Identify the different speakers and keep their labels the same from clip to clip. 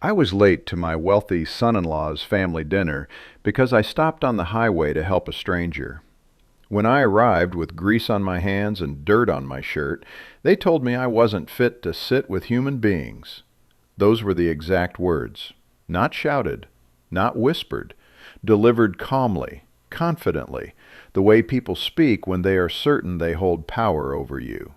Speaker 1: I was late to my wealthy son-in-law's family dinner because I stopped on the highway to help a stranger. When I arrived with grease on my hands and dirt on my shirt, they told me I wasn't fit to sit with human beings. Those were the exact words. Not shouted, not whispered, delivered calmly, confidently, the way people speak when they are certain they hold power over you.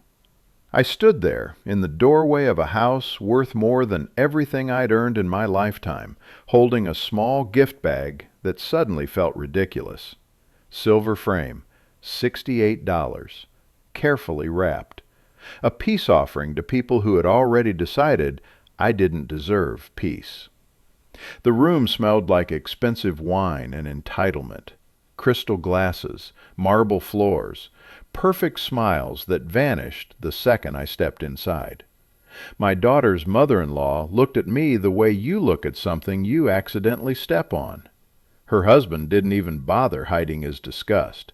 Speaker 1: I stood there, in the doorway of a house worth more than everything I'd earned in my lifetime, holding a small gift bag that suddenly felt ridiculous. Silver frame, $68, carefully wrapped. A peace offering to people who had already decided I didn't deserve peace. The room smelled like expensive wine and entitlement. Crystal glasses, marble floors, perfect smiles that vanished the second I stepped inside. My daughter's mother-in-law looked at me the way you look at something you accidentally step on. Her husband didn't even bother hiding his disgust.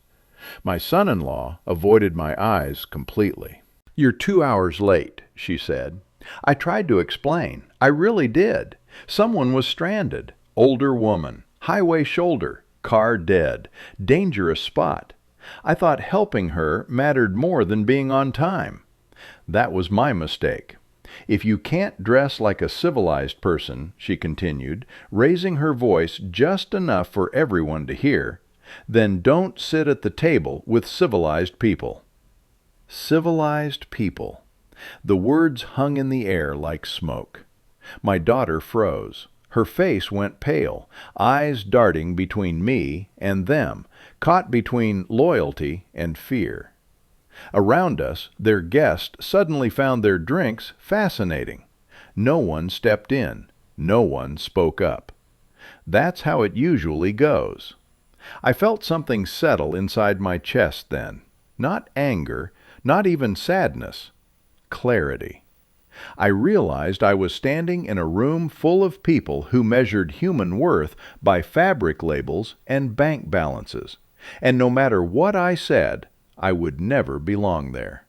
Speaker 1: My son-in-law avoided my eyes completely. "You're 2 hours late," she said. "I tried to explain. I really did. Someone was stranded. Older woman. Highway shoulder. Car dead. Dangerous spot. I thought helping her mattered more than being on time. That was my mistake. If you can't dress like a civilized person," she continued, raising her voice just enough for everyone to hear, "then don't sit at the table with civilized people." Civilized people. The words hung in the air like smoke. My daughter froze. Her face went pale, eyes darting between me and them, caught between loyalty and fear. Around us, their guests suddenly found their drinks fascinating. No one stepped in. No one spoke up. That's how it usually goes. I felt something settle inside my chest then. Not anger, not even sadness. Clarity. I realized I was standing in a room full of people who measured human worth by fabric labels and bank balances, and no matter what I said, I would never belong there.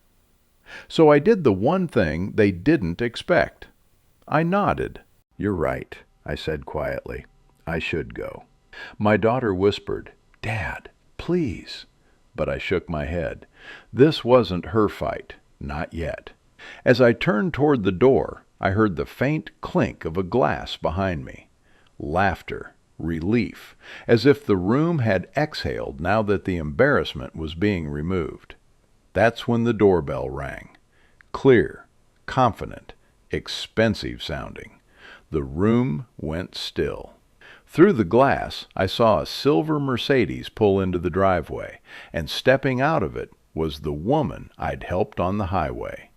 Speaker 1: So I did the one thing they didn't expect. I nodded. "You're right," I said quietly. "I should go." My daughter whispered, "Dad, please." But I shook my head. This wasn't her fight. Not yet. As I turned toward the door, I heard the faint clink of a glass behind me. Laughter, relief, as if the room had exhaled now that the embarrassment was being removed. That's when the doorbell rang. Clear, confident, expensive sounding. The room went still. Through the glass, I saw a silver Mercedes pull into the driveway, and stepping out of it was the woman I'd helped on the highway.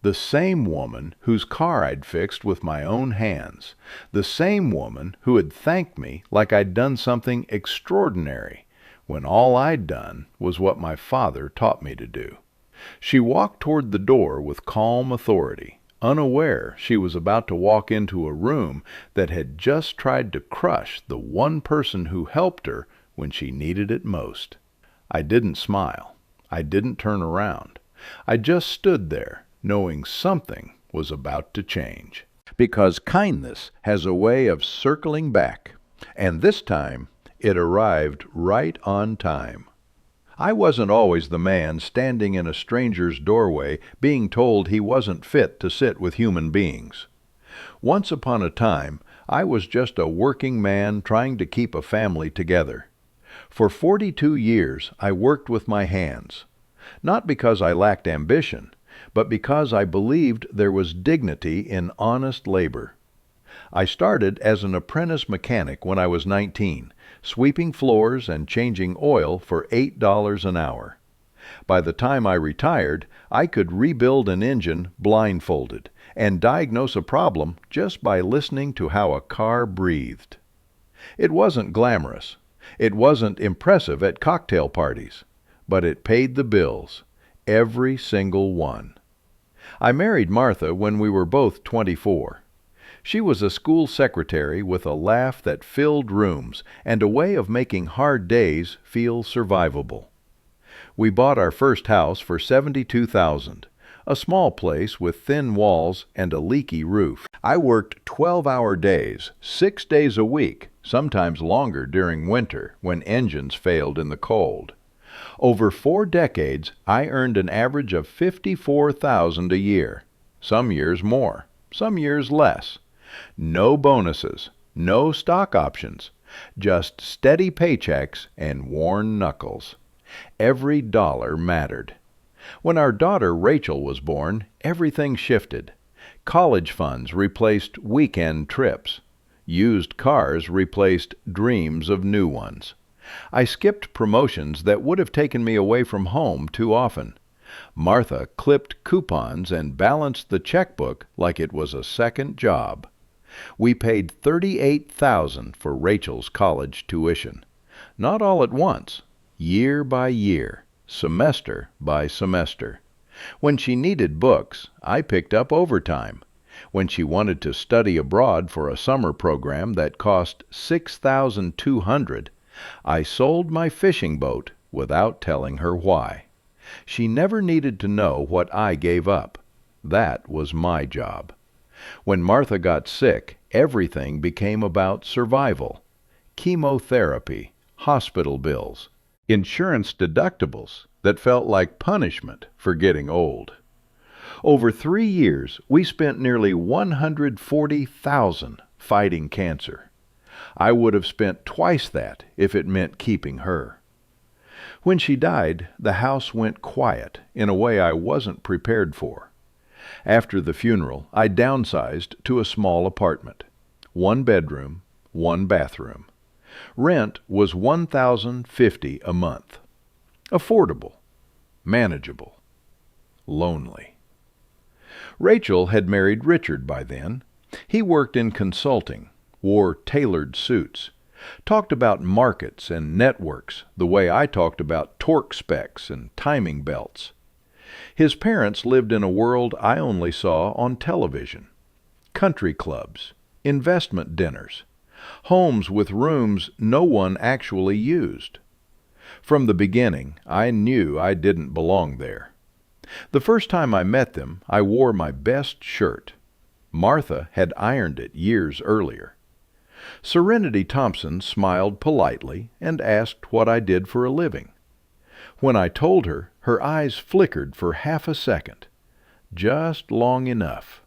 Speaker 1: The same woman whose car I'd fixed with my own hands. The same woman who had thanked me like I'd done something extraordinary, when all I'd done was what my father taught me to do. She walked toward the door with calm authority, unaware she was about to walk into a room that had just tried to crush the one person who helped her when she needed it most. I didn't smile. I didn't turn around. I just stood there, knowing something was about to change. Because kindness has a way of circling back, and this time it arrived right on time. I wasn't always the man standing in a stranger's doorway being told he wasn't fit to sit with human beings. Once upon a time, I was just a working man trying to keep a family together. For 42 years, I worked with my hands. Not because I lacked ambition, but because I believed there was dignity in honest labor. I started as an apprentice mechanic when I was 19, sweeping floors and changing oil for $8 an hour. By the time I retired, I could rebuild an engine blindfolded and diagnose a problem just by listening to how a car breathed. It wasn't glamorous. It wasn't impressive at cocktail parties, but it paid the bills, every single one. I married Martha when we were both 24. She was a school secretary with a laugh that filled rooms and a way of making hard days feel survivable. We bought our first house for $72,000, a small place with thin walls and a leaky roof. I worked 12-hour days, 6 days a week, sometimes longer during winter when engines failed in the cold. Over 4 decades, I earned an average of $54,000 a year. Some years more, some years less. No bonuses, no stock options, just steady paychecks and worn knuckles. Every dollar mattered. When our daughter Rachel was born, everything shifted. College funds replaced weekend trips. Used cars replaced dreams of new ones. I skipped promotions that would have taken me away from home too often. Martha clipped coupons and balanced the checkbook like it was a second job. We paid $38,000 for Rachel's college tuition. Not all at once, year by year, semester by semester. When she needed books, I picked up overtime. When she wanted to study abroad for a summer program that cost $6,200, I sold my fishing boat without telling her why. She never needed to know what I gave up. That was my job. When Martha got sick, everything became about survival. Chemotherapy, hospital bills, insurance deductibles that felt like punishment for getting old. Over 3 years, we spent nearly $140,000 fighting cancer. I would have spent twice that if it meant keeping her. When she died, the house went quiet in a way I wasn't prepared for. After the funeral, I downsized to a small apartment. 1 bedroom, 1 bathroom. Rent was $1,050 a month. Affordable, manageable, lonely. Rachel had married Richard by then. He worked in consulting, wore tailored suits, talked about markets and networks the way I talked about torque specs and timing belts. His parents lived in a world I only saw on television. Country clubs, investment dinners, homes with rooms no one actually used. From the beginning, I knew I didn't belong there. The first time I met them, I wore my best shirt. Martha had ironed it years earlier. Serenity Thompson smiled politely and asked what I did for a living. When I told her, her eyes flickered for half a second, just long enough.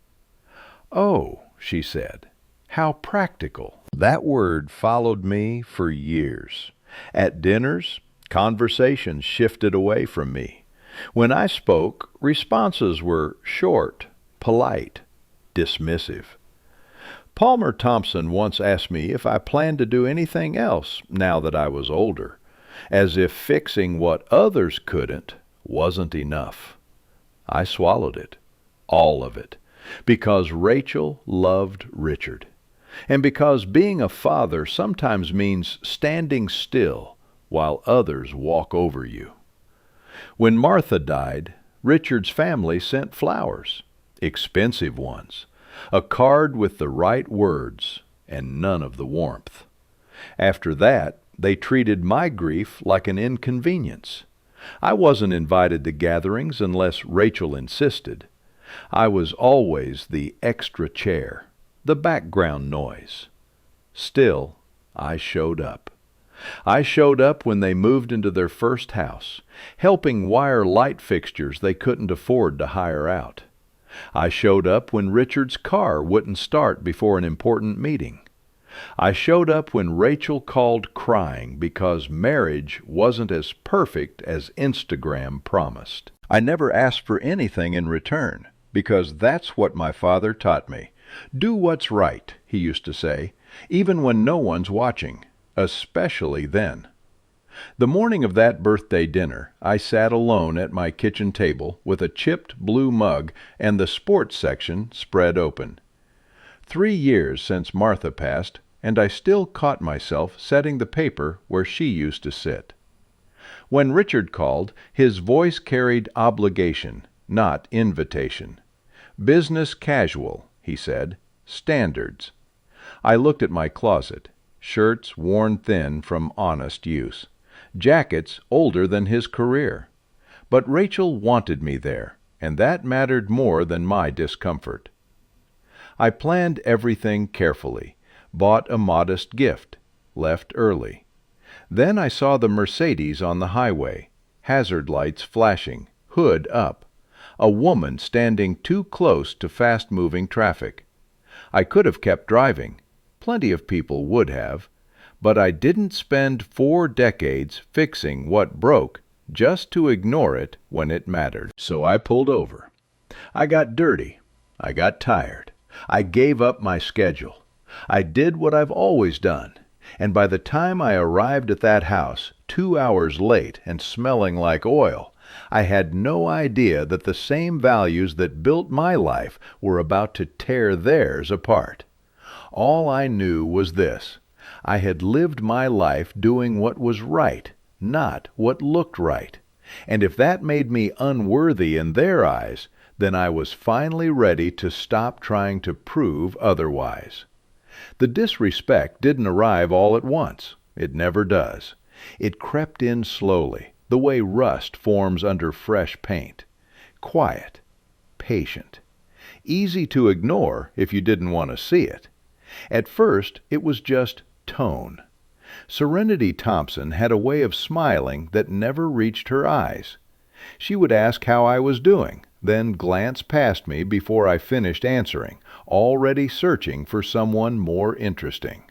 Speaker 1: "Oh," she said, "how practical." That word followed me for years. At dinners, conversations shifted away from me. When I spoke, responses were short, polite, dismissive. Palmer Thompson once asked me if I planned to do anything else now that I was older, as if fixing what others couldn't wasn't enough. I swallowed it, all of it, because Rachel loved Richard, and because being a father sometimes means standing still while others walk over you. When Martha died, Richard's family sent flowers, expensive ones, a card with the right words, and none of the warmth. After that, they treated my grief like an inconvenience. I wasn't invited to gatherings unless Rachel insisted. I was always the extra chair, the background noise. Still, I showed up. I showed up when they moved into their first house, helping wire light fixtures they couldn't afford to hire out. I showed up when Richard's car wouldn't start before an important meeting. I showed up when Rachel called crying because marriage wasn't as perfect as Instagram promised. I never asked for anything in return, because that's what my father taught me. Do what's right, he used to say, even when no one's watching, especially then. The morning of that birthday dinner, I sat alone at my kitchen table with a chipped blue mug and the sports section spread open. 3 years since Martha passed, and I still caught myself setting the paper where she used to sit. When Richard called, his voice carried obligation, not invitation. "Business casual," he said. "Standards." I looked at my closet. Shirts worn thin from honest use. Jackets older than his career. But Rachel wanted me there. and that mattered more than my discomfort. I planned everything carefully, bought a modest gift, left early. Then I saw the Mercedes on the highway, hazard lights flashing, hood up, a woman standing too close to fast-moving traffic. I could have kept driving. Plenty of people would have. But I didn't spend 4 decades fixing what broke just to ignore it when it mattered. So I pulled over. I got dirty. I got tired. I gave up my schedule. I did what I've always done. And by the time I arrived at that house, 2 hours late and smelling like oil, I had no idea that the same values that built my life were about to tear theirs apart. All I knew was this: I had lived my life doing what was right, not what looked right. And if that made me unworthy in their eyes, then I was finally ready to stop trying to prove otherwise. The disrespect didn't arrive all at once. It never does. It crept in slowly, the way rust forms under fresh paint. Quiet, patient, easy to ignore if you didn't want to see it. At first, it was just tone. Serenity Thompson had a way of smiling that never reached her eyes. She would ask how I was doing, then glance past me before I finished answering, already searching for someone more interesting.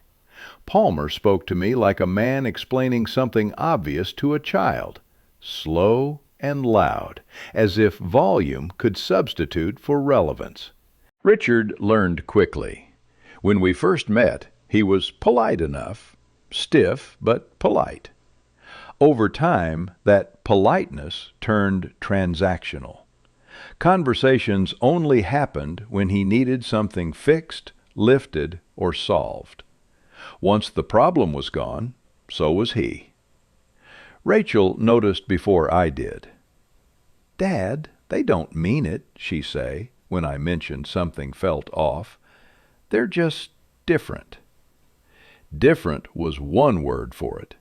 Speaker 1: Palmer spoke to me like a man explaining something obvious to a child, slow and loud, as if volume could substitute for relevance. Richard learned quickly. When we first met, he was polite enough, stiff but polite. Over time, that politeness turned transactional. Conversations only happened when he needed something fixed, lifted, or solved. Once the problem was gone, so was he. Rachel noticed before I did. "Dad, they don't mean it," she'd say, when I mentioned something felt off. "They're just different." Different was one word for it.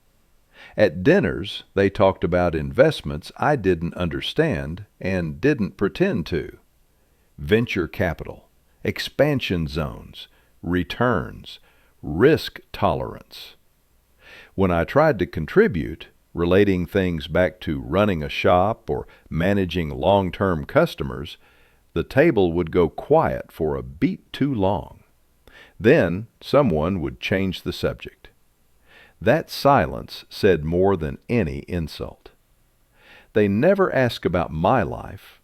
Speaker 1: At dinners, they talked about investments I didn't understand and didn't pretend to. Venture capital, expansion zones, returns, risk tolerance. When I tried to contribute, relating things back to running a shop or managing long-term customers, the table would go quiet for a beat too long. Then someone would change the subject. That silence said more than any insult. They never asked about my life.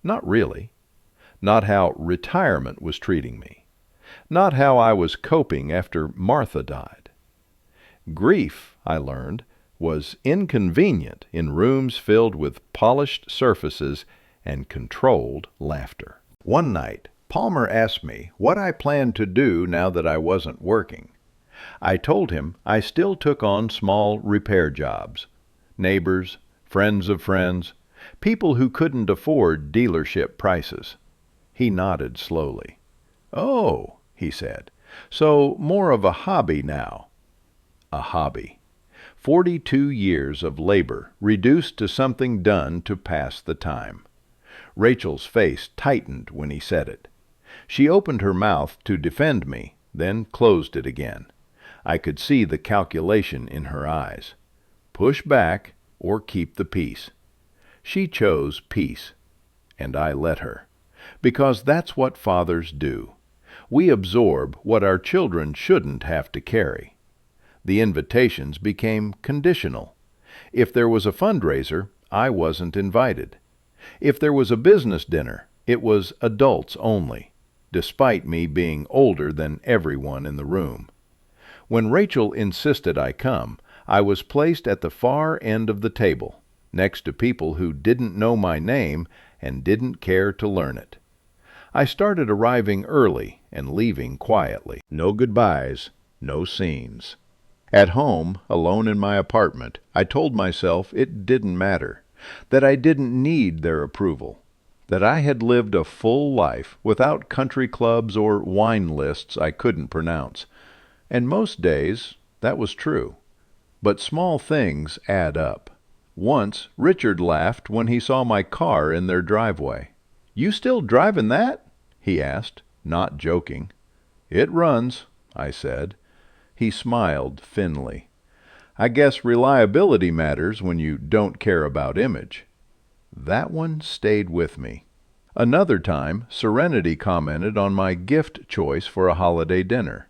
Speaker 1: Not really. Not how retirement was treating me. Not how I was coping after Martha died. Grief, I learned, was inconvenient in rooms filled with polished surfaces and controlled laughter. One night, Palmer asked me what I planned to do now that I wasn't working. I told him I still took on small repair jobs. Neighbors, friends of friends, people who couldn't afford dealership prices. He nodded slowly. "Oh," he said, "so more of a hobby now." A hobby. 42 years of labor reduced to something done to pass the time. Rachel's face tightened when he said it. She opened her mouth to defend me, then closed it again. I could see the calculation in her eyes. Push back or keep the peace. She chose peace, and I let her, because that's what fathers do. We absorb what our children shouldn't have to carry. The invitations became conditional. If there was a fundraiser, I wasn't invited. If there was a business dinner, it was adults only, despite me being older than everyone in the room. When Rachel insisted I come, I was placed at the far end of the table, next to people who didn't know my name and didn't care to learn it. I started arriving early and leaving quietly. No goodbyes, no scenes. At home, alone in my apartment, I told myself it didn't matter, that I didn't need their approval, that I had lived a full life without country clubs or wine lists I couldn't pronounce. And most days, that was true. But small things add up. Once, Richard laughed when he saw my car in their driveway. "You still driving that?" he asked, not joking. "It runs," I said. He smiled thinly. "I guess reliability matters when you don't care about image." That one stayed with me. Another time, Serenity commented on my gift choice for a holiday dinner.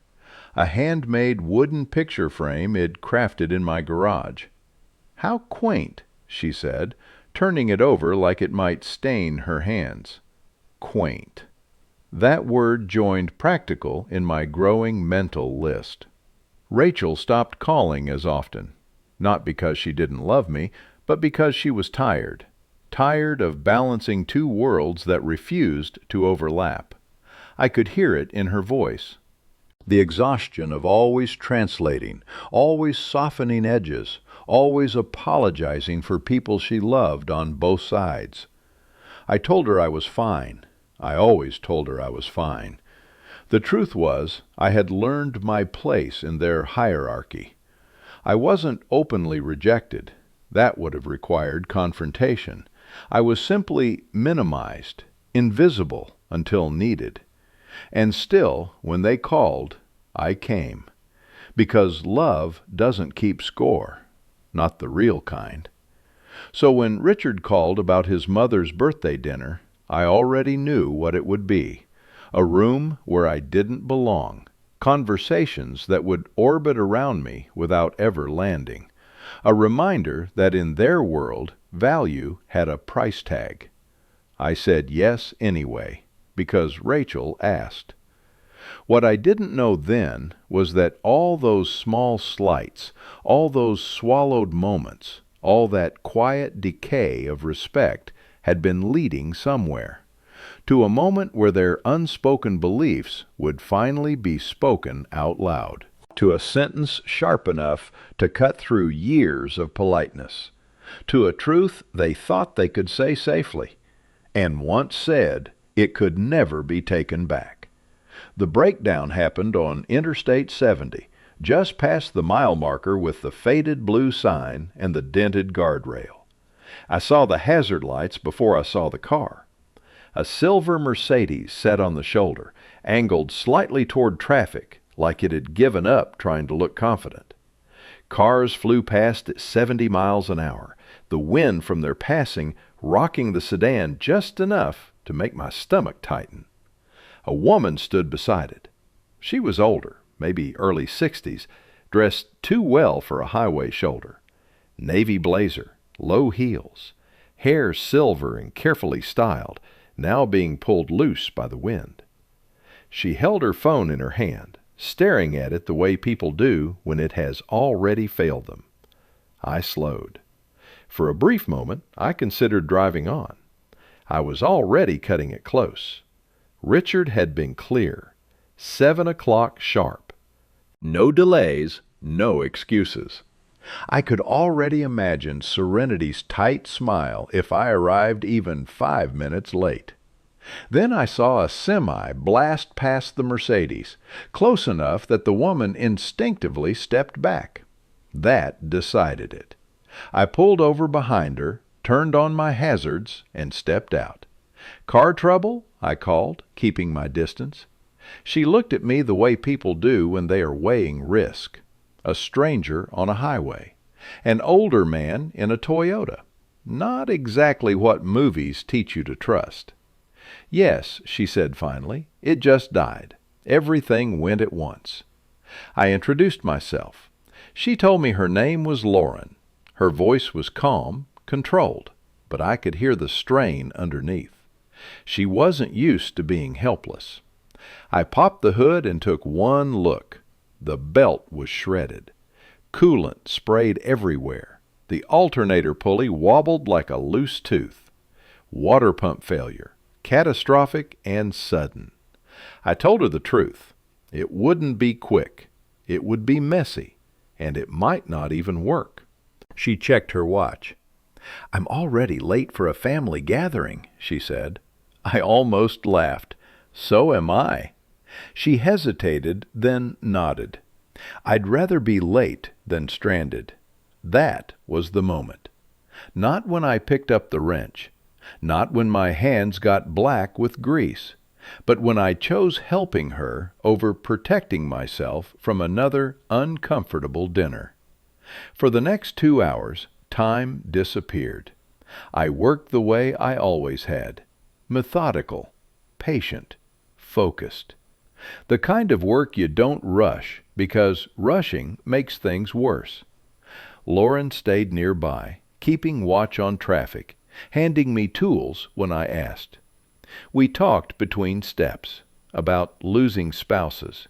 Speaker 1: A handmade wooden picture frame it crafted in my garage. "How quaint," she said, turning it over like it might stain her hands. Quaint. That word joined practical in my growing mental list. Rachel stopped calling as often. Not because she didn't love me, but because she was tired. Tired of balancing two worlds that refused to overlap. I could hear it in her voice. The exhaustion of always translating, always softening edges, always apologizing for people she loved on both sides. I told her I was fine. I always told her I was fine. The truth was, I had learned my place in their hierarchy. I wasn't openly rejected. That would have required confrontation. I was simply minimized, invisible until needed. And still, when they called, I came. Because love doesn't keep score. Not the real kind. So when Richard called about his mother's birthday dinner, I already knew what it would be. A room where I didn't belong. Conversations that would orbit around me without ever landing. A reminder that in their world, value had a price tag. I said yes anyway, because Rachel asked. What I didn't know then was that all those small slights, all those swallowed moments, all that quiet decay of respect had been leading somewhere. To a moment where their unspoken beliefs would finally be spoken out loud. To a sentence sharp enough to cut through years of politeness. To a truth they thought they could say safely. And once said, it could never be taken back. The breakdown happened on Interstate 70, just past the mile marker with the faded blue sign and the dented guardrail. I saw the hazard lights before I saw the car. A silver Mercedes sat on the shoulder, angled slightly toward traffic, like it had given up trying to look confident. Cars flew past at 70 miles an hour, the wind from their passing rocking the sedan just enough to make my stomach tighten. A woman stood beside it. She was older, maybe early 60s, dressed too well for a highway shoulder. Navy blazer, low heels, hair silver and carefully styled, now being pulled loose by the wind. She held her phone in her hand, staring at it the way people do when it has already failed them. I slowed. For a brief moment, I considered driving on. I was already cutting it close. Richard had been clear. 7 o'clock sharp. No delays, no excuses. I could already imagine Serenity's tight smile if I arrived even 5 minutes late. Then I saw a semi blast past the Mercedes, close enough that the woman instinctively stepped back. That decided it. I pulled over behind her, turned on my hazards, and stepped out. "Car trouble?" I called, keeping my distance. She looked at me the way people do when they are weighing risk. A stranger on a highway. An older man in a Toyota. Not exactly what movies teach you to trust. "Yes," she said finally, "it just died. Everything went at once." I introduced myself. She told me her name was Lauren. Her voice was calm, controlled, but I could hear the strain underneath. She wasn't used to being helpless. I popped the hood and took one look. The belt was shredded. Coolant sprayed everywhere. The alternator pulley wobbled like a loose tooth. Water pump failure. Catastrophic and sudden. I told her the truth. It wouldn't be quick. It would be messy. And it might not even work. She checked her watch. "I'm already late for a family gathering," she said. I almost laughed. "So am I." She hesitated, then nodded. I'd rather be late than stranded. That was the moment. Not when I picked up the wrench. not when my hands got black with grease, but when I chose helping her over protecting myself from another uncomfortable dinner. For the next 2 hours, time disappeared. I worked the way I always had, methodical, patient, focused. The kind of work you don't rush, because rushing makes things worse. Lauren stayed nearby, keeping watch on traffic, handing me tools when I asked. We talked between steps, about losing spouses,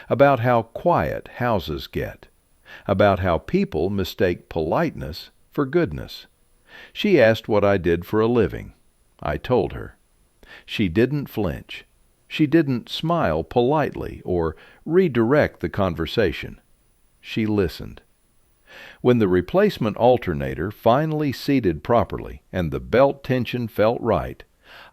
Speaker 1: about how quiet houses get, about how people mistake politeness for goodness. She asked what I did for a living. I told her. She didn't flinch. She didn't smile politely or redirect the conversation. She listened. When the replacement alternator finally seated properly and the belt tension felt right,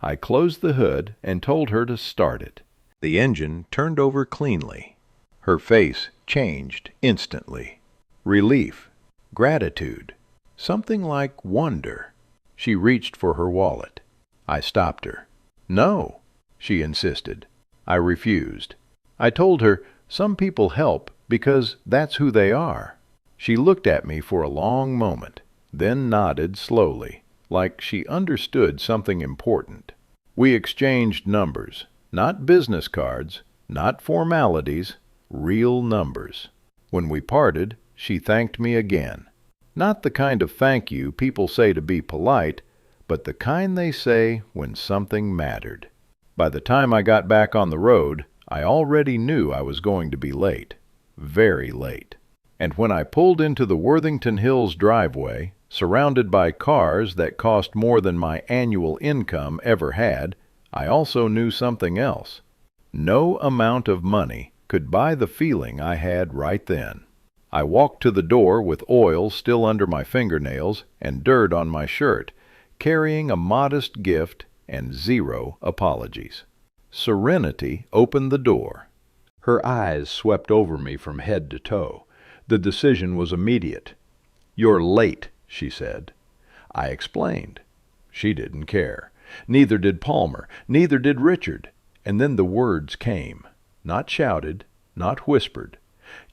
Speaker 1: I closed the hood and told her to start it. The engine turned over cleanly. Her face changed instantly. Relief, gratitude, something like wonder. She reached for her wallet. I stopped her. No, she insisted. I refused. I told her some people help because that's who they are. She looked at me for a long moment, then nodded slowly, like she understood something important. We exchanged numbers, not business cards, not formalities, real numbers. When we parted, she thanked me again. Not the kind of thank you people say to be polite, but the kind they say when something mattered. By the time I got back on the road, I already knew I was going to be late. Very late. And when I pulled into the Worthington Hills driveway, surrounded by cars that cost more than my annual income ever had, I also knew something else. No amount of money could buy the feeling I had right then. I walked to the door with oil still under my fingernails and dirt on my shirt, carrying a modest gift and 0 apologies. Serenity opened the door. Her eyes swept over me from head to toe. The decision was immediate. "You're late," she said. I explained. She didn't care. Neither did Palmer. Neither did Richard. And then the words came. Not shouted, not whispered.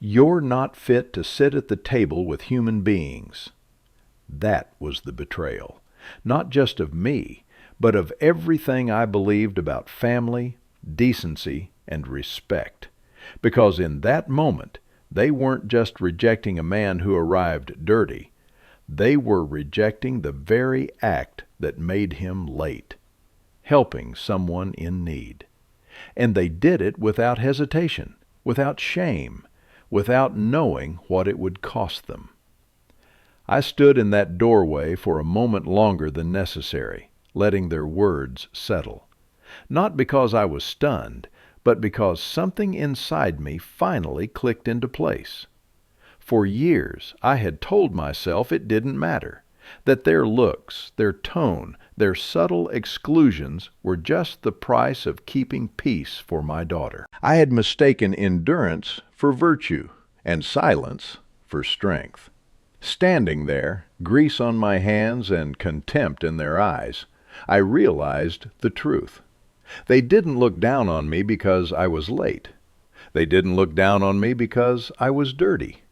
Speaker 1: "You're not fit to sit at the table with human beings." That was the betrayal. Not just of me, but of everything I believed about family, decency, and respect. Because in that moment, they weren't just rejecting a man who arrived dirty. They were rejecting the very act that made him late, helping someone in need. And they did it without hesitation, without shame, without knowing what it would cost them. I stood in that doorway for a moment longer than necessary, letting their words settle. Not because I was stunned, but because something inside me finally clicked into place. For years I had told myself it didn't matter, that their looks, their tone, their subtle exclusions were just the price of keeping peace for my daughter. I had mistaken endurance for virtue and silence for strength. Standing there, grease on my hands and contempt in their eyes, I realized the truth. They didn't look down on me because I was late. They didn't look down on me because I was dirty.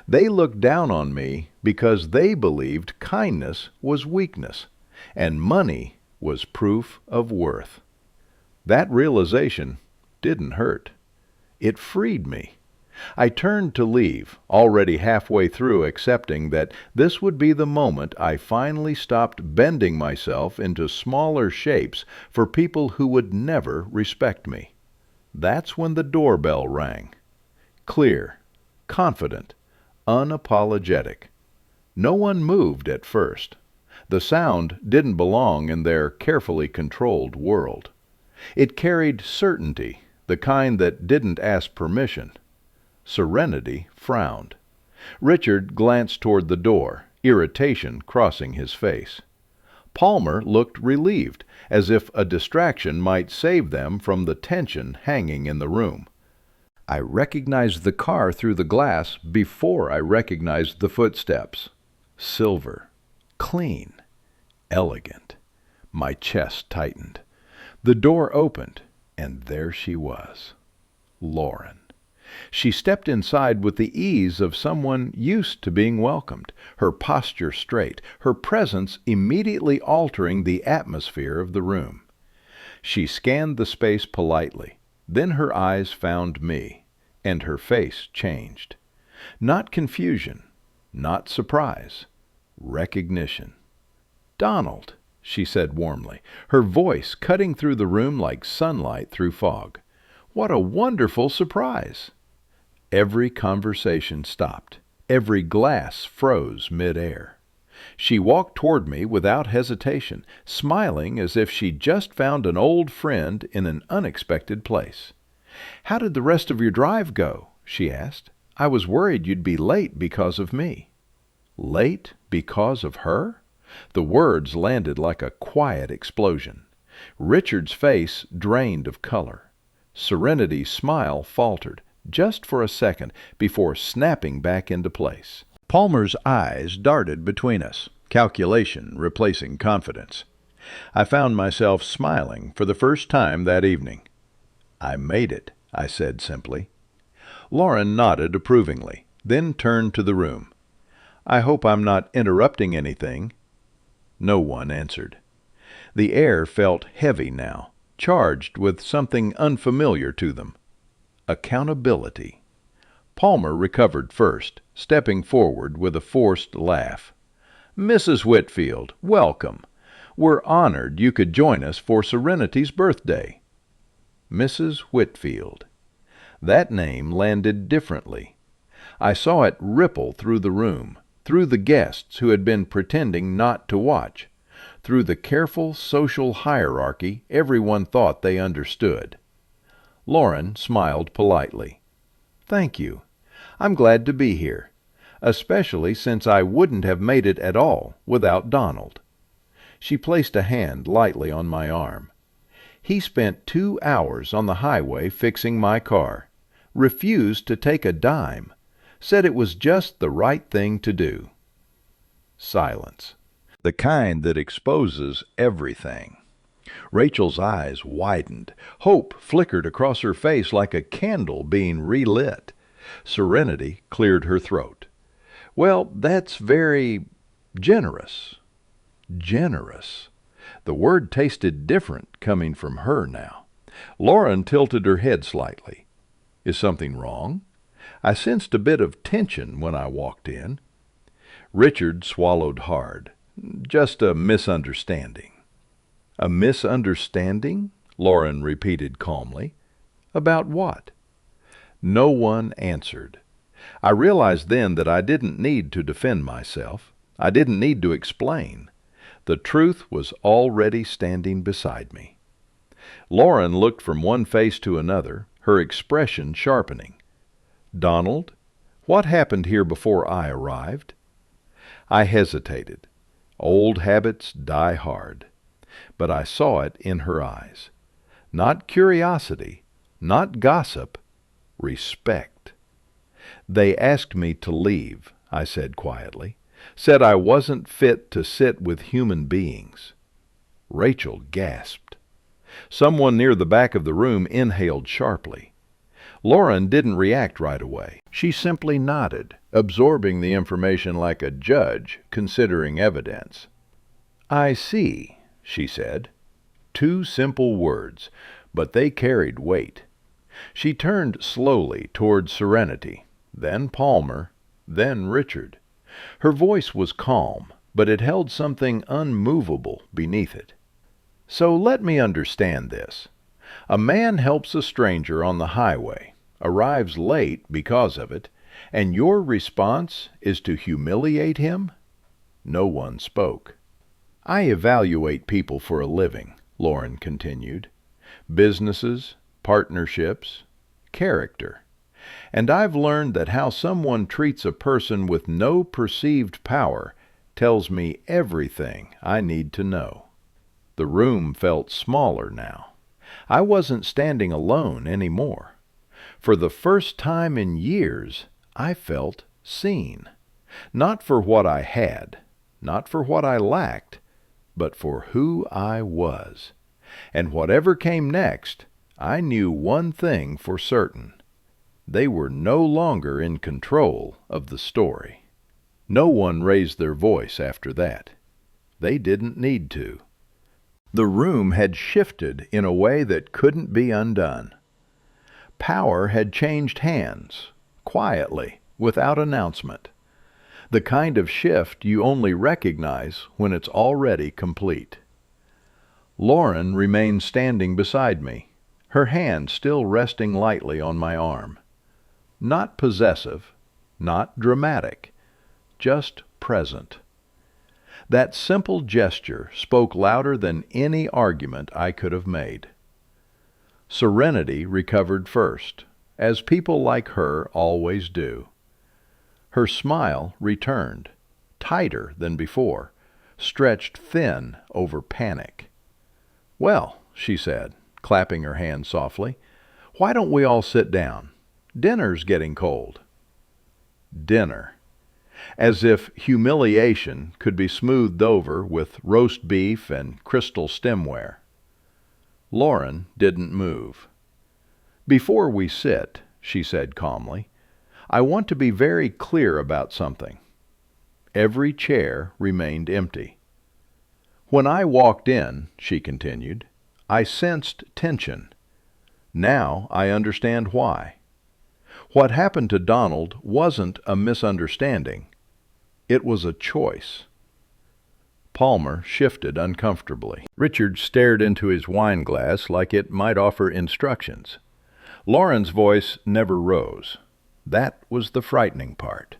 Speaker 1: They looked down on me because they believed kindness was weakness, and money was proof of worth. That realization didn't hurt. It freed me. I turned to leave, already halfway through accepting that this would be the moment I finally stopped bending myself into smaller shapes for people who would never respect me. That's when the doorbell rang. Clear, confident, unapologetic. No one moved at first. The sound didn't belong in their carefully controlled world. It carried certainty, the kind that didn't ask permission. Serenity frowned. Richard glanced toward the door, irritation crossing his face. Palmer looked relieved, as if a distraction might save them from the tension hanging in the room. I recognized the car through the glass before I recognized the footsteps. Silver, clean, elegant, My chest tightened. The door opened, and there she was. Lauren. She stepped inside with the ease of someone used to being welcomed, her posture straight, her presence immediately altering the atmosphere of the room. She scanned the space politely. Then her eyes found me, and her face changed. Not confusion, not surprise, recognition. "Donald," she said warmly, her voice cutting through the room like sunlight through fog. "What a wonderful surprise!" Every conversation stopped. Every glass froze mid-air. She walked toward me without hesitation, smiling as if she'd just found an old friend in an unexpected place. "How did the rest of your drive go?" she asked. "I was worried you'd be late because of me." Late because of her? The words landed like a quiet explosion. Richard's face drained of color. Serenity's smile faltered, just for a second, before snapping back into place. Palmer's eyes darted between us, calculation replacing confidence. I found myself smiling for the first time that evening. "I made it," I said simply. Lauren nodded approvingly, then turned to the room. "I hope I'm not interrupting anything." No one answered. The air felt heavy now, charged with something unfamiliar to them. Accountability. Palmer recovered first, stepping forward with a forced laugh. "Mrs. Whitfield, welcome. We're honored you could join us for Serenity's birthday." Mrs. Whitfield. That name landed differently. I saw it ripple through the room, through the guests who had been pretending not to watch, through the careful social hierarchy everyone thought they understood. Lauren smiled politely. "Thank you. I'm glad to be here, especially since I wouldn't have made it at all without Donald." She placed a hand lightly on my arm. "He spent 2 hours on the highway fixing my car, refused to take a dime, said it was just the right thing to do." Silence. The kind that exposes everything. Rachel's eyes widened. Hope flickered across her face like a candle being relit. Serenity cleared her throat. "Well, that's very generous." Generous. The word tasted different coming from her now. Lauren tilted her head slightly. "Is something wrong?" I sensed a bit of tension when I walked in. Richard swallowed hard. "Just a misunderstanding." "A misunderstanding?" Lauren repeated calmly. "About what?" No one answered. I realized then that I didn't need to defend myself. I didn't need to explain. The truth was already standing beside me. Lauren looked from one face to another, her expression sharpening. "Donald, what happened here before I arrived?" I hesitated. Old habits die hard. But I saw it in her eyes. Not curiosity, not gossip, respect. "They asked me to leave," I said quietly. "Said I wasn't fit to sit with human beings." Rachel gasped. Someone near the back of the room inhaled sharply. Lauren didn't react right away. She simply nodded, absorbing the information like a judge considering evidence. "I see," she said. 2 simple words, but they carried weight. She turned slowly toward Serenity, then Palmer, then Richard. Her voice was calm, but it held something unmovable beneath it. "So let me understand this. A man helps a stranger on the highway, arrives late because of it, and your response is to humiliate him?" No one spoke. "I evaluate people for a living," Lauren continued. "Businesses, partnerships, character. And I've learned that how someone treats a person with no perceived power tells me everything I need to know." The room felt smaller now. I wasn't standing alone anymore. For the first time in years, I felt seen. Not for what I had, not for what I lacked, but for who I was. And whatever came next, I knew one thing for certain. They were no longer in control of the story. No one raised their voice after that. They didn't need to. The room had shifted in a way that couldn't be undone. Power had changed hands, quietly, without announcement. The kind of shift you only recognize when it's already complete. Lauren remained standing beside me, her hand still resting lightly on my arm. Not possessive, not dramatic, just present. That simple gesture spoke louder than any argument I could have made. Serenity recovered first, as people like her always do. Her smile returned, tighter than before, stretched thin over panic. "Well," she said, clapping her hand softly, "why don't we all sit down? Dinner's getting cold." Dinner. As if humiliation could be smoothed over with roast beef and crystal stemware. Lauren didn't move. "Before we sit," she said calmly, "I want to be very clear about something." Every chair remained empty. "When I walked in," she continued, "I sensed tension. Now I understand why. What happened to Donald wasn't a misunderstanding. It was a choice." Palmer shifted uncomfortably. Richard stared into his wine glass like it might offer instructions. Lauren's voice never rose. That was the frightening part.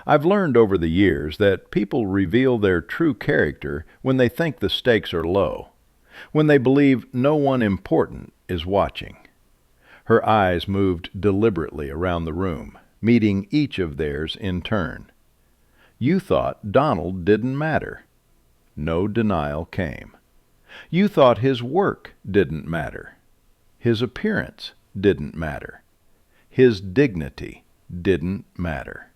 Speaker 1: I've learned over the years that people reveal their true character when they think the stakes are low, when they believe no one important is watching. Her eyes moved deliberately around the room, meeting each of theirs in turn. "You thought Donald didn't matter." No denial came. "You thought his work didn't matter. His appearance didn't matter. His dignity didn't matter."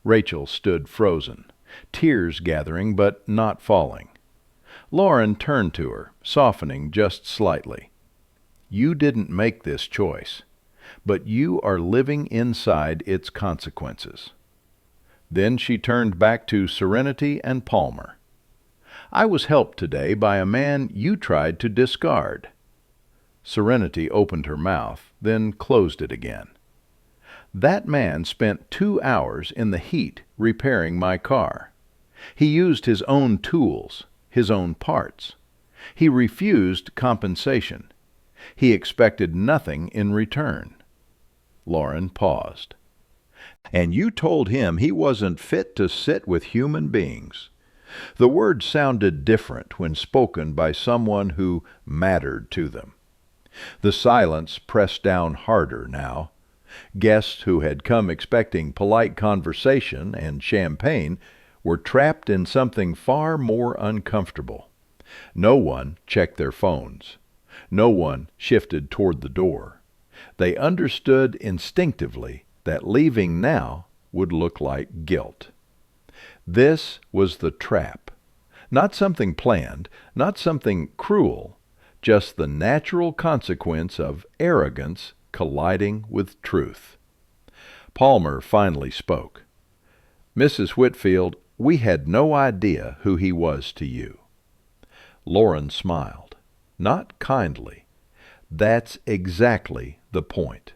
Speaker 1: Rachel stood frozen, tears gathering but not falling. Lauren turned to her, softening just slightly. "You didn't make this choice, but you are living inside its consequences." Then she turned back to Serenity and Palmer. "I was helped today by a man you tried to discard." Serenity opened her mouth, then closed it again. "That man spent 2 hours in the heat repairing my car. He used his own tools, his own parts. He refused compensation. He expected nothing in return." Lauren paused. "And you told him he wasn't fit to sit with human beings." The words sounded different when spoken by someone who mattered to them. The silence pressed down harder now. Guests who had come expecting polite conversation and champagne were trapped in something far more uncomfortable. No one checked their phones. No one shifted toward the door. They understood instinctively that leaving now would look like guilt. This was the trap. Not something planned, not something cruel, just the natural consequence of arrogance colliding with truth. Palmer finally spoke. "Mrs. Whitfield, we had no idea who he was to you." Lauren smiled. Not kindly. "That's exactly the point."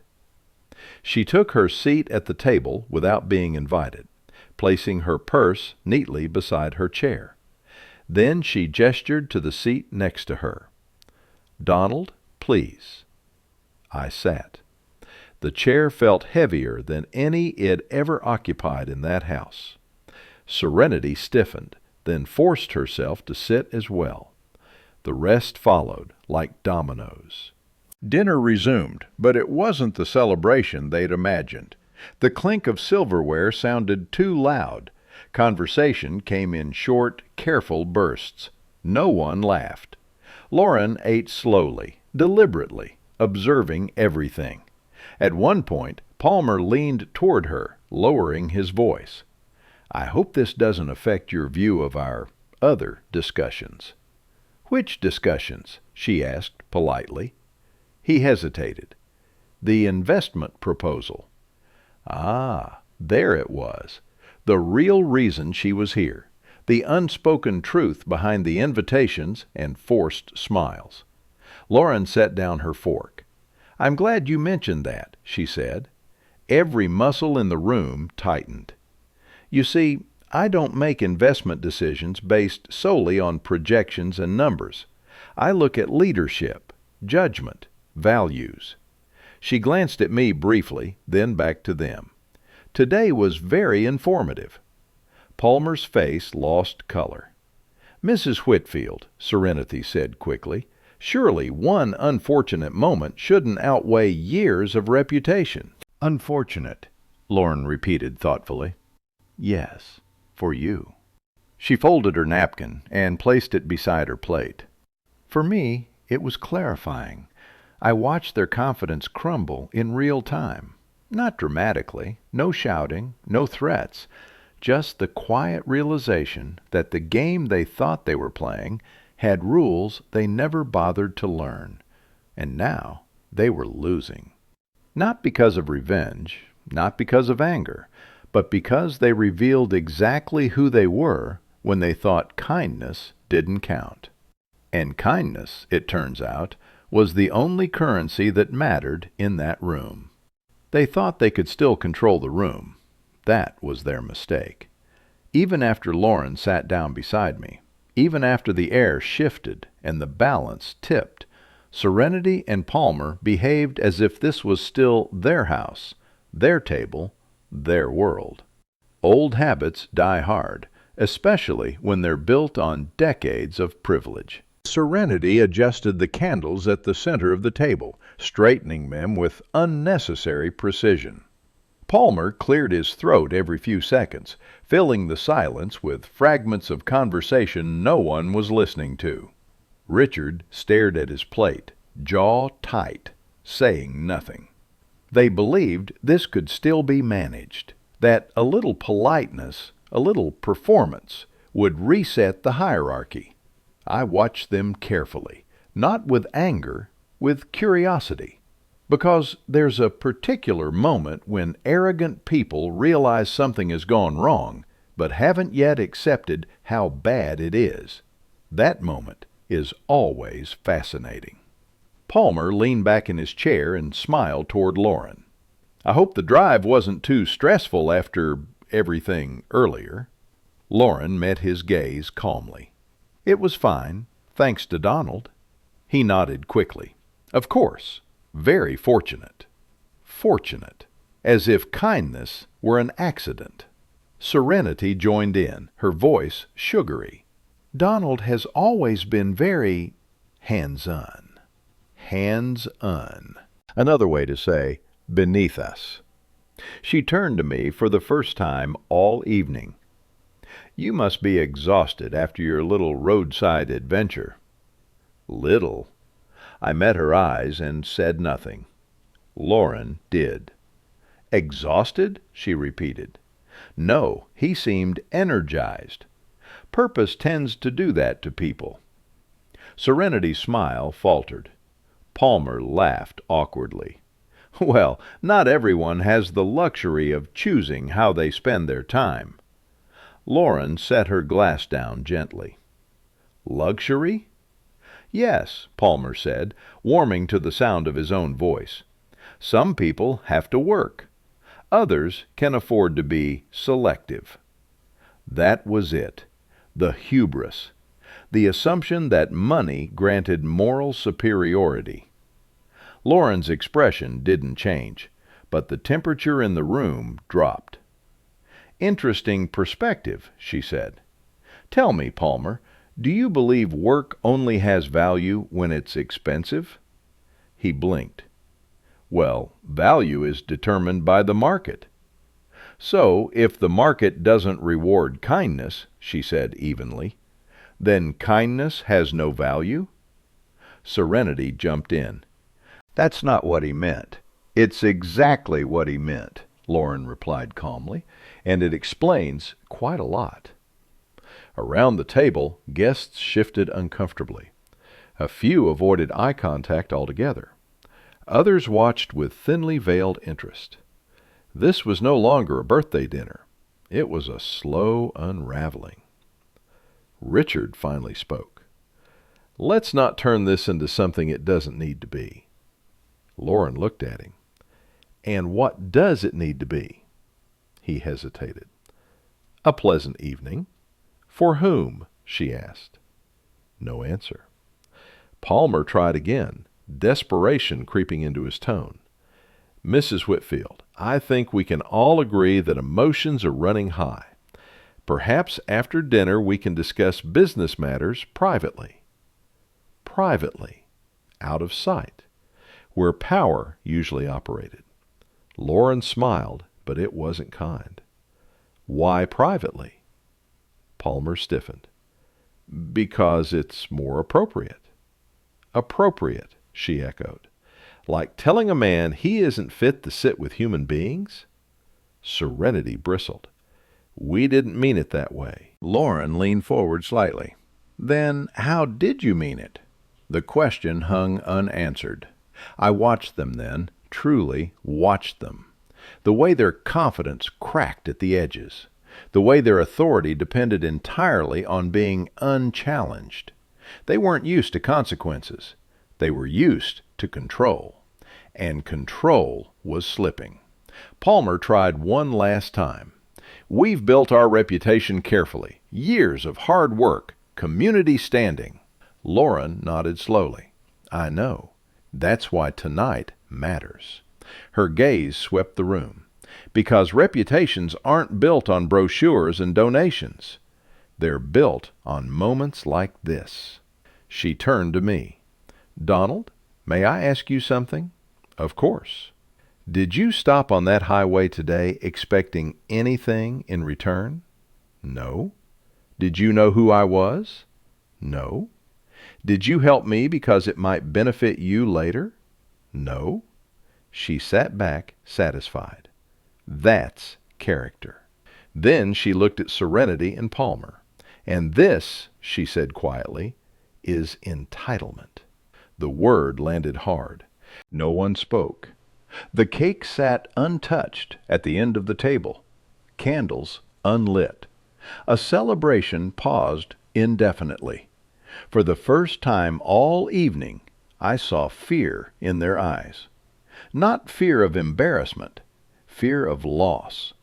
Speaker 1: She took her seat at the table without being invited, placing her purse neatly beside her chair. Then she gestured to the seat next to her. "Donald, please." I sat. The chair felt heavier than any it ever occupied in that house. Serenity stiffened, then forced herself to sit as well. The rest followed, like dominoes. Dinner resumed, but it wasn't the celebration they'd imagined. The clink of silverware sounded too loud. Conversation came in short, careful bursts. No one laughed. Lauren ate slowly, deliberately, observing everything. At one point, Palmer leaned toward her, lowering his voice. "I hope this doesn't affect your view of our other discussions. "Which discussions?" she asked politely. He hesitated. "The investment proposal." Ah, there it was. The real reason she was here. The unspoken truth behind the invitations and forced smiles. Lauren set down her fork. "I'm glad you mentioned that," she said. Every muscle in the room tightened. "You see, I don't make investment decisions based solely on projections and numbers. I look at leadership, judgment, values." She glanced at me briefly, then back to them. Today was very informative. Palmer's face lost color. "Mrs. Whitfield," Serenity said quickly, "surely one unfortunate moment shouldn't outweigh years of reputation." "Unfortunate," Lauren repeated thoughtfully. "Yes, for you." She folded her napkin and placed it beside her plate. "For me, it was clarifying. I watched their confidence crumble in real time. Not dramatically, no shouting, no threats, just the quiet realization that the game they thought they were playing had rules they never bothered to learn. And now they were losing. Not because of revenge, not because of anger, but because they revealed exactly who they were when they thought kindness didn't count. And kindness, it turns out, was the only currency that mattered in that room. They thought they could still control the room. That was their mistake. Even after Lauren sat down beside me, even after the air shifted and the balance tipped, Serenity and Palmer behaved as if this was still their house, their table, their world. Old habits die hard, especially when they're built on decades of privilege. Serenity adjusted the candles at the center of the table, straightening them with unnecessary precision. Palmer cleared his throat every few seconds, filling the silence with fragments of conversation no one was listening to. Richard stared at his plate, jaw tight, saying nothing. They believed this could still be managed, that a little politeness, a little performance, would reset the hierarchy. I watched them carefully, not with anger, with curiosity. Because there's a particular moment when arrogant people realize something has gone wrong, but haven't yet accepted how bad it is. That moment is always fascinating. Palmer leaned back in his chair and smiled toward Lauren. "I hope the drive wasn't too stressful after everything earlier." Lauren met his gaze calmly. "It was fine, thanks to Donald." He nodded quickly. "Of course. Very fortunate." Fortunate. As if kindness were an accident. Serenity joined in, her voice sugary. "Donald has always been very hands-on." Hands-on. Another way to say beneath us. She turned to me for the first time all evening. "You must be exhausted after your little roadside adventure." Little. I met her eyes and said nothing. Lauren did. "Exhausted?" she repeated. No, he seemed energized. Purpose tends to do that to people. Serenity's smile faltered. Palmer laughed awkwardly. "Well, not everyone has the luxury of choosing how they spend their time." Lauren set her glass down gently. "Luxury?" "Yes," Palmer said, warming to the sound of his own voice. "Some people have to work. Others can afford to be selective." That was it. The hubris. The assumption that money granted moral superiority. Lauren's expression didn't change, but the temperature in the room dropped. "Interesting perspective," she said. "Tell me, Palmer, do you believe work only has value when it's expensive?" He blinked. "Well, value is determined by the market." "So, if the market doesn't reward kindness," she said evenly, "then kindness has no value?" Serenity jumped in. "That's not what he meant." "It's exactly what he meant," Lauren replied calmly, "and it explains quite a lot." Around the table, guests shifted uncomfortably. A few avoided eye contact altogether. Others watched with thinly veiled interest. This was no longer a birthday dinner. It was a slow unraveling. Richard finally spoke. "Let's not turn this into something it doesn't need to be." Lauren looked at him. "And what does it need to be?" He hesitated. "A pleasant evening." "For whom?" she asked. No answer. Palmer tried again, desperation creeping into his tone. "Mrs. Whitfield, I think we can all agree that emotions are running high. Perhaps after dinner we can discuss business matters privately." Privately. Out of sight. Where power usually operated. Lauren smiled, but it wasn't kind. "Why privately?" Palmer stiffened. "Because it's more appropriate." "Appropriate," she echoed. "Like telling a man he isn't fit to sit with human beings?" Serenity bristled. "We didn't mean it that way." Lauren leaned forward slightly. "Then how did you mean it?" The question hung unanswered. I watched them then, truly watched them. The way their confidence cracked at the edges. The way their authority depended entirely on being unchallenged. They weren't used to consequences. They were used to control. And control was slipping. Palmer tried one last time. "We've built our reputation carefully. Years of hard work, community standing." Lauren nodded slowly. "I know. That's why tonight matters." Her gaze swept the room. "Because reputations aren't built on brochures and donations. They're built on moments like this." She turned to me. "Donald, may I ask you something?" "Of course." "Did you stop on that highway today expecting anything in return?" "No." "Did you know who I was?" "No." "Did you help me because it might benefit you later?" "No." She sat back, satisfied. That's character. Then she looked at Serenity and Palmer. "And this," she said quietly, "is entitlement." The word landed hard. No one spoke. The cake sat untouched at the end of the table. Candles unlit. A celebration paused indefinitely. For the first time all evening, I saw fear in their eyes. Not fear of embarrassment, fear of loss.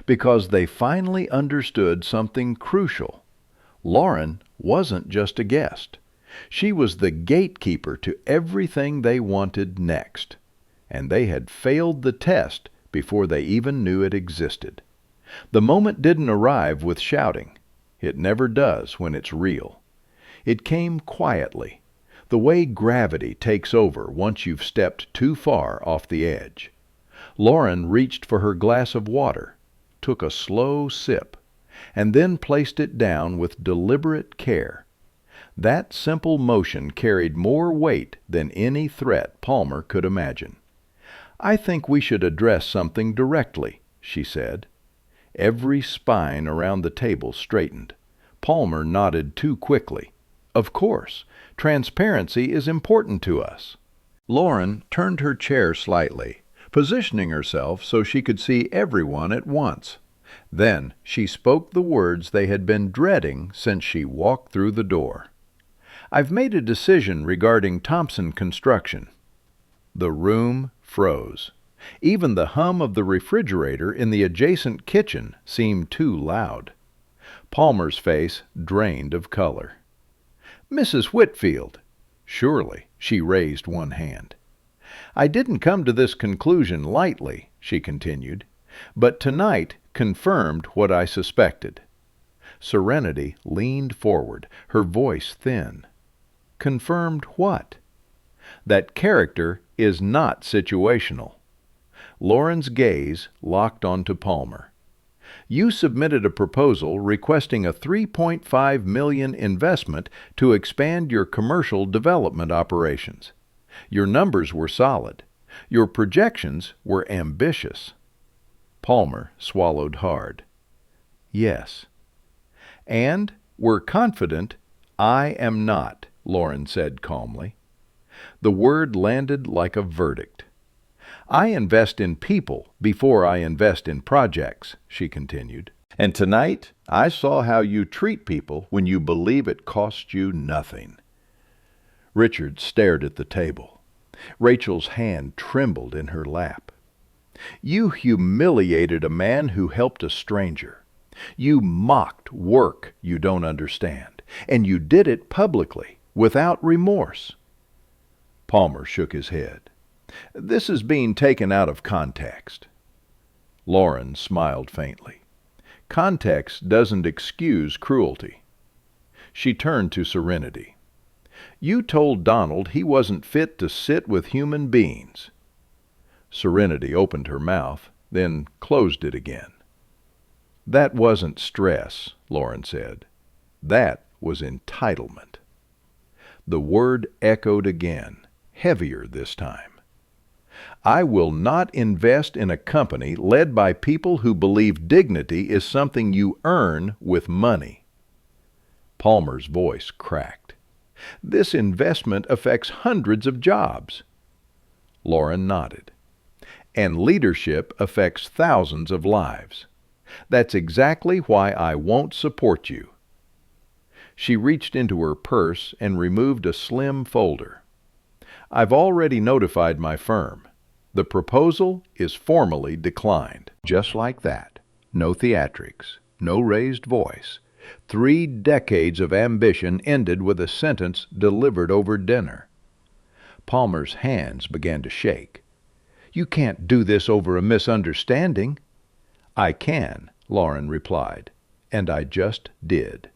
Speaker 1: Because they finally understood something crucial. Lauren wasn't just a guest. She was the gatekeeper to everything they wanted next. And they had failed the test before they even knew it existed. The moment didn't arrive with shouting. It never does when it's real. It came quietly, the way gravity takes over once you've stepped too far off the edge. Lauren reached for her glass of water, took a slow sip, and then placed it down with deliberate care. That simple motion carried more weight than any threat Palmer could imagine. "I think we should address something directly," she said. Every spine around the table straightened. Palmer nodded too quickly. "Of course. Transparency is important to us." Lauren turned her chair slightly, positioning herself so she could see everyone at once. Then she spoke the words they had been dreading since she walked through the door. "I've made a decision regarding Thompson Construction." The room froze. Even the hum of the refrigerator in the adjacent kitchen seemed too loud. Palmer's face drained of color. "Mrs. Whitfield!" Surely she raised one hand. "I didn't come to this conclusion lightly," she continued, "but tonight confirmed what I suspected." Serenity leaned forward, her voice thin. "Confirmed what?" "That character is not situational." Lauren's gaze locked onto Palmer. "You submitted a proposal requesting a $3.5 million investment to expand your commercial development operations. Your numbers were solid. Your projections were ambitious." Palmer swallowed hard. "Yes." "And "We're confident." "I am not," Lauren said calmly. The word landed like a verdict. "I invest in people before I invest in projects," she continued. "And tonight I saw how you treat people when you believe it costs you nothing." Richard stared at the table. Rachel's hand trembled in her lap. "You humiliated a man who helped a stranger. You mocked work you don't understand, and you did it publicly, without remorse." Palmer shook his head. "This is being taken out of context." Lauren smiled faintly. "Context doesn't excuse cruelty." She turned to Serenity. "You told Donald he wasn't fit to sit with human beings." Serenity opened her mouth, then closed it again. "That wasn't stress," Lauren said. "That was entitlement." The word echoed again, heavier this time. "I will not invest in a company led by people who believe dignity is something you earn with money." Palmer's voice cracked. "This investment affects hundreds of jobs." Lauren nodded. "And leadership affects thousands of lives. That's exactly why I won't support you." She reached into her purse and removed a slim folder. "I've already notified my firm. The proposal is formally declined." Just like that. No theatrics, no raised voice. 3 decades of ambition ended with a sentence delivered over dinner. Palmer's hands began to shake. "You can't do this over a misunderstanding." "I can," Lauren replied, "and I just did."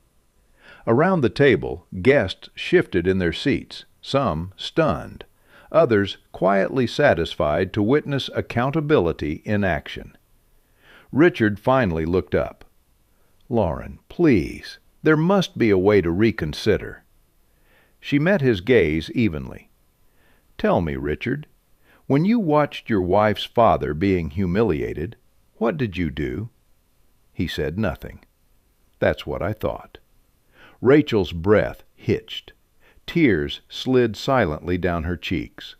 Speaker 1: Around the table, guests shifted in their seats, some stunned, others quietly satisfied to witness accountability in action. Richard finally looked up. "Lauren, please, there must be a way to reconsider." She met his gaze evenly. "Tell me, Richard, when you watched your wife's father being humiliated, what did you do?" He said nothing. "That's what I thought." Rachel's breath hitched. Tears slid silently down her cheeks.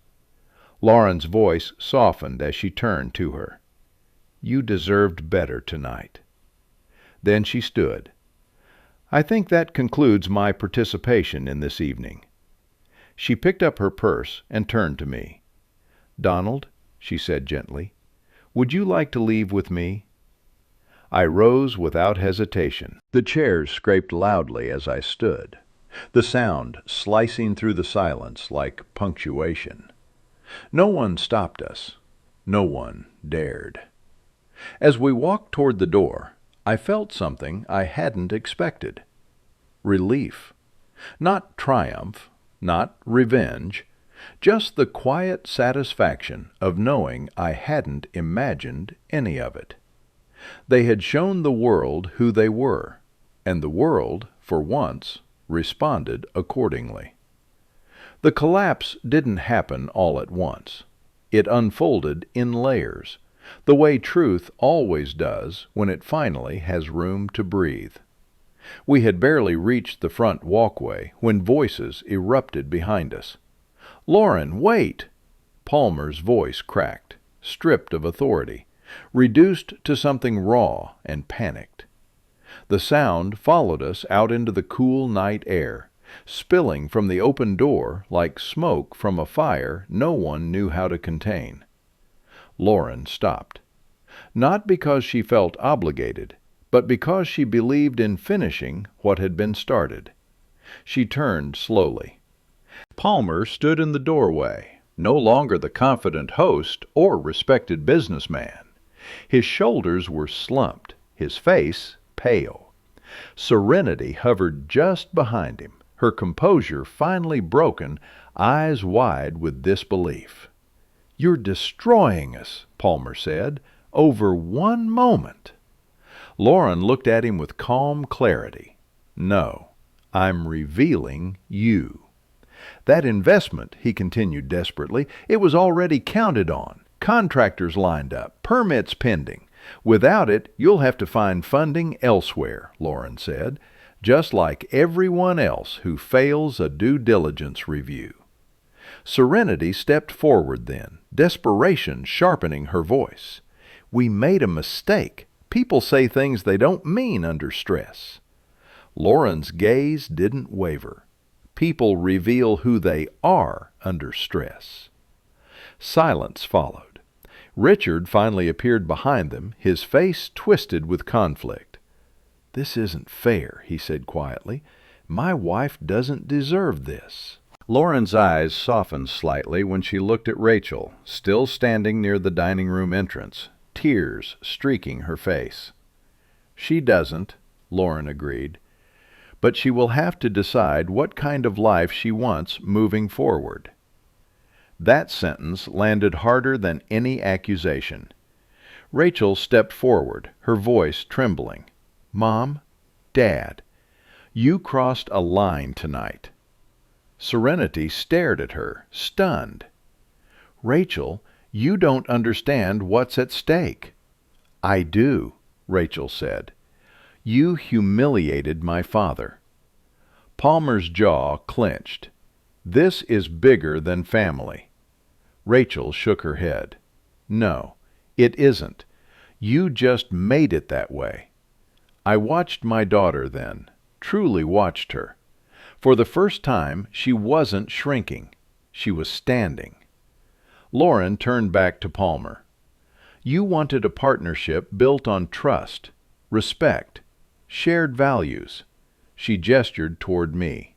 Speaker 1: Lauren's voice softened as she turned to her. "You deserved better tonight." Then she stood. "I think that concludes my participation in this evening." She picked up her purse and turned to me. "Donald," she said gently, "would you like to leave with me?" I rose without hesitation. The chairs scraped loudly as I stood, the sound slicing through the silence like punctuation. No one stopped us. No one dared. As we walked toward the door, I felt something I hadn't expected. Relief. Not triumph, not revenge, just the quiet satisfaction of knowing I hadn't imagined any of it. They had shown the world who they were, and the world, for once, responded accordingly. The collapse didn't happen all at once. It unfolded in layers, the way truth always does when it finally has room to breathe. We had barely reached the front walkway when voices erupted behind us. "Lauren, wait!" Palmer's voice cracked, stripped of authority, reduced to something raw and panicked. The sound followed us out into the cool night air, spilling from the open door like smoke from a fire no one knew how to contain. Lauren stopped. Not because she felt obligated, but because she believed in finishing what had been started. She turned slowly. Palmer stood in the doorway, no longer the confident host or respected businessman. His shoulders were slumped, his face pale. Serenity hovered just behind him, her composure finally broken, eyes wide with disbelief. "You're destroying us," Palmer said, "over one moment." Lauren looked at him with calm clarity. "No, I'm revealing you." "That investment," he continued desperately, "it was already counted on. Contractors lined up, permits pending. Without it, you'll have to find funding elsewhere," Lauren said. just like everyone else who fails a due diligence review. Serenity stepped forward then, desperation sharpening her voice. We made a mistake. People say things they don't mean under stress. Lauren's gaze didn't waver. People reveal who they are under stress. Silence followed. Richard finally appeared behind them, his face twisted with conflict. "This isn't fair," he said quietly. "My wife doesn't deserve this." Lauren's eyes softened slightly when she looked at Rachel, still standing near the dining room entrance, tears streaking her face. "She doesn't," Lauren agreed, "but she will have to decide what kind of life she wants moving forward." That sentence landed harder than any accusation. Rachel stepped forward, her voice trembling. "Mom, Dad, you crossed a line tonight." Serenity stared at her, stunned. "Rachel, you don't understand what's at stake." "I do," Rachel said. "You humiliated my father." Palmer's jaw clenched. "This is bigger than family." Rachel shook her head. "No, it isn't. You just made it that way." I watched my daughter then, truly watched her. For the first time, she wasn't shrinking. She was standing. Lauren turned back to Palmer. "You wanted a partnership built on trust, respect, shared values." She gestured toward me.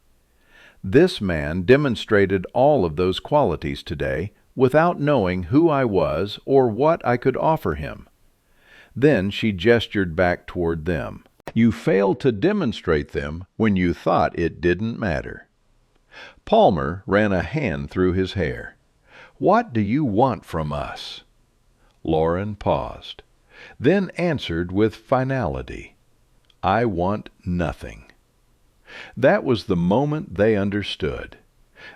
Speaker 1: "This man demonstrated all of those qualities today without knowing who I was or what I could offer him." Then she gestured back toward them. "You failed to demonstrate them when you thought it didn't matter." Palmer ran a hand through his hair. "What do you want from us?" Lauren paused, then answered with finality. "I want nothing." That was the moment they understood.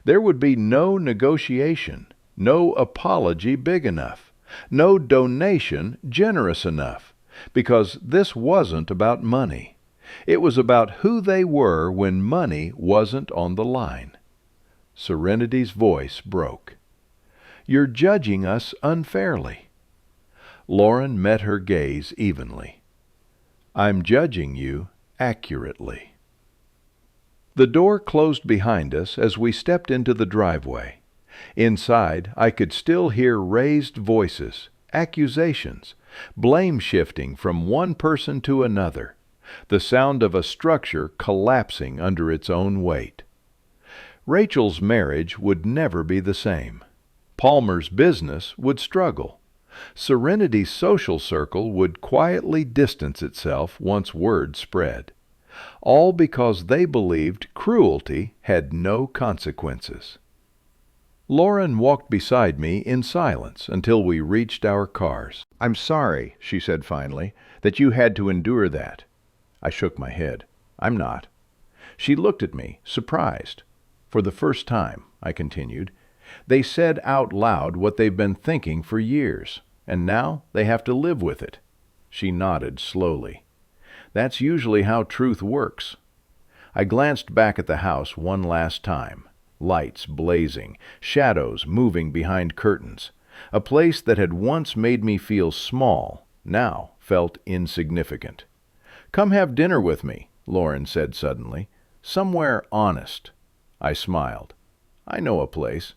Speaker 1: There would be no negotiation, no apology big enough, no donation generous enough, because this wasn't about money. It was about who they were when money wasn't on the line. Serenity's voice broke. "You're judging us unfairly." Lauren met her gaze evenly. "I'm judging you accurately." The door closed behind us as we stepped into the driveway. Inside, I could still hear raised voices, accusations, blame shifting from one person to another, the sound of a structure collapsing under its own weight. Rachel's marriage would never be the same. Palmer's business would struggle. Serenity's social circle would quietly distance itself once word spread. All because they believed cruelty had no consequences. Lauren walked beside me in silence until we reached our cars. "I'm sorry," she said finally, "that you had to endure that." I shook my head. "I'm not." She looked at me, surprised. "For the first time," I continued, "they said out loud what they've been thinking for years, and now they have to live with it." She nodded slowly. "That's usually how truth works." I glanced back at the house one last time. Lights blazing, shadows moving behind curtains. A place that had once made me feel small, now felt insignificant. "Come have dinner with me," Lauren said suddenly. "Somewhere honest." I smiled. "I know a place."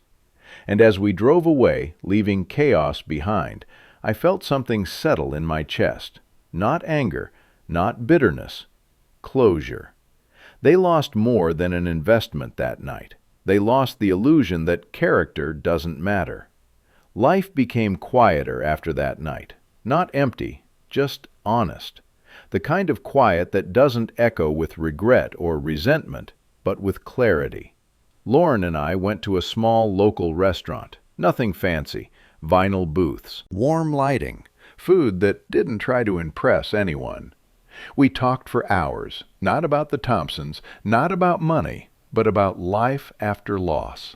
Speaker 1: And as we drove away, leaving chaos behind, I felt something settle in my chest. Not anger, not bitterness. Closure. They lost more than an investment that night. They lost the illusion that character doesn't matter. Life became quieter after that night. Not empty, just honest. The kind of quiet that doesn't echo with regret or resentment, but with clarity. Lauren and I went to a small local restaurant. Nothing fancy. Vinyl booths. Warm lighting. Food that didn't try to impress anyone. We talked for hours, not about the Thompsons, not about money, but about life after loss,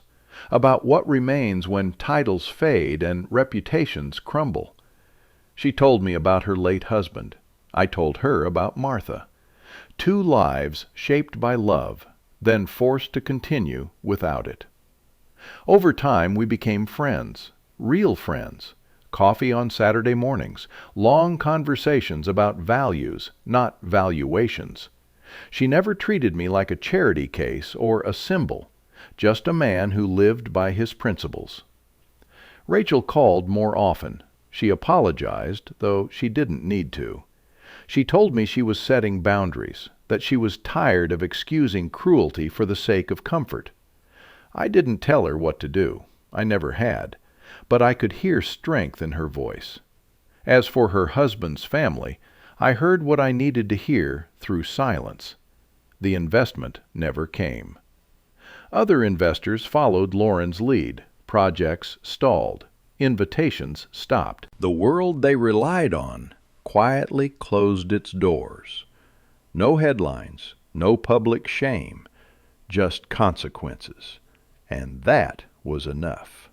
Speaker 1: about what remains when titles fade and reputations crumble. She told me about her late husband. I told her about Martha. Two lives shaped by love, then forced to continue without it. Over time, we became friends, real friends. Coffee on Saturday mornings, long conversations about values, not valuations. She never treated me like a charity case or a symbol, just a man who lived by his principles. Rachel called more often. She apologized, though she didn't need to. She told me she was setting boundaries, that she was tired of excusing cruelty for the sake of comfort. I didn't tell her what to do. I never had. But I could hear strength in her voice. As for her husband's family, I heard what I needed to hear through silence. The investment never came. Other investors followed Lauren's lead. Projects stalled. Invitations stopped. The world they relied on quietly closed its doors. No headlines, no public shame, just consequences. And that was enough.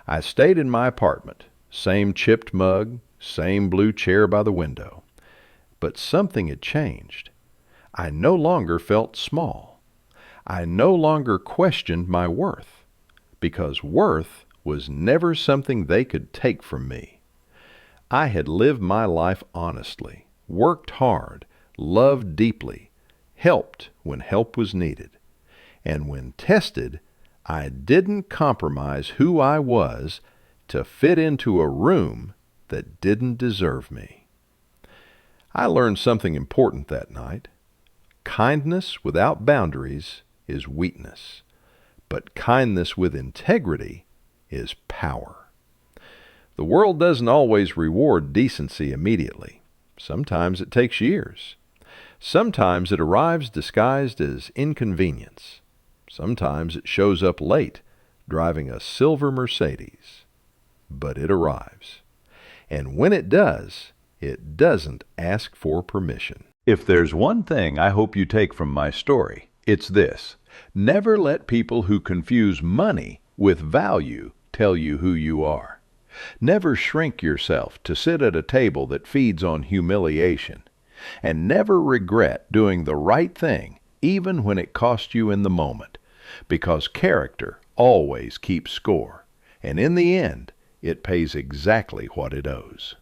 Speaker 1: I stayed in my apartment, same chipped mug, same blue chair by the window. But something had changed. I no longer felt small. I no longer questioned my worth, because worth was never something they could take from me. I had lived my life honestly, worked hard, loved deeply, helped when help was needed. And when tested, I didn't compromise who I was to fit into a room that didn't deserve me. I learned something important that night. Kindness without boundaries is weakness, but kindness with integrity is power. The world doesn't always reward decency immediately. Sometimes it takes years. Sometimes it arrives disguised as inconvenience. Sometimes it shows up late, driving a silver Mercedes. But it arrives. And when it does, it doesn't ask for permission. If there's one thing I hope you take from my story, it's this. Never let people who confuse money with value tell you who you are. Never shrink yourself to sit at a table that feeds on humiliation. And never regret doing the right thing, even when it cost you in the moment, because character always keeps score, and in the end, it pays exactly what it owes.